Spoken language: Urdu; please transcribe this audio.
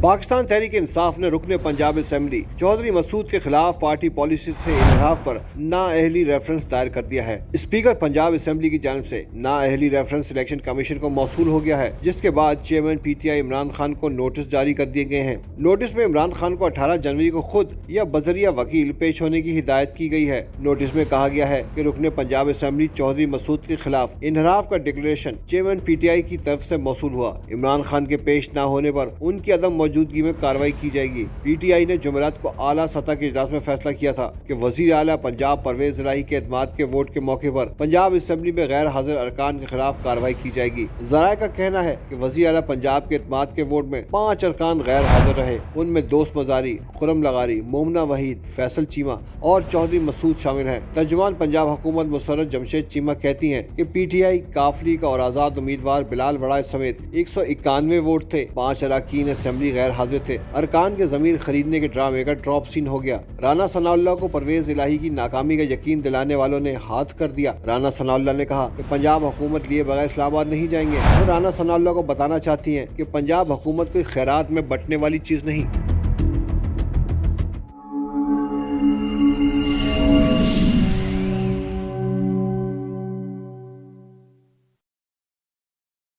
پاکستان تحریک انصاف نے رکن پنجاب اسمبلی چودھری مسعود کے خلاف پارٹی پالیسی سے انحراف پر نااہلی ریفرنس دائر کر دیا ہے۔ اسپیکر پنجاب اسمبلی کی جانب سے نااہلی ریفرنس الیکشن کمیشن کو موصول ہو گیا ہے، جس کے بعد chairman P T I Imran Khan کو نوٹس جاری کر دیے گئے ہیں۔ نوٹس میں عمران خان کو 18 جنوری کو خود یا بذریعہ وکیل پیش ہونے کی ہدایت کی گئی ہے۔ نوٹس میں کہا گیا ہے کہ رکن پنجاب اسمبلی چودھری مسعود کے خلاف انحراف کا declaration chairman P T I کی طرف سے موصول ہوا۔ عمران خان کے پیش نہ ہونے پر ان کی عدم موجودگی میں کارروائی کی جائے گی۔ پی ٹی آئی نے جمعرات کو اعلیٰ سطح کے اجلاس میں فیصلہ کیا تھا کہ وزیر اعلیٰ پنجاب پرویز الہی کے اعتماد کے ووٹ کے موقع پر پنجاب اسمبلی میں غیر حاضر ارکان کے خلاف کارروائی کی جائے گی۔ ذرائع کا کہنا ہے کہ وزیر اعلیٰ پنجاب کے اعتماد کے ووٹ میں 5 ارکان غیر حاضر رہے۔ ان میں دوست مزاری، خرم لغاری، مومنہ وحید، فیصل چیمہ اور چودھری مسعود شامل ہیں۔ ترجمان پنجاب حکومت مسرت جمشید چیمہ کہتی ہیں کہ پی ٹی آئی کافلی کا اور آزاد امیدوار بلال وڑائے سمیت 191 ووٹ تھے۔ 5 اراکین اسمبلی غیر حاضر تھے۔ ارکان کے ضمیر خریدنے کے ڈرامے کا ڈراپ سین ہو گیا۔ رانا ثناء اللہ کو پرویز الہی کی ناکامی کا یقین دلانے والوں نے ہاتھ کر دیا۔ رانا ثناء اللہ نے کہا کہ پنجاب حکومت لیے بغیر اسلام آباد نہیں جائیں گے۔ وہ رانا ثناء اللہ کو بتانا چاہتی ہیں کہ پنجاب حکومت کوئی خیرات میں بٹنے والی چیز نہیں۔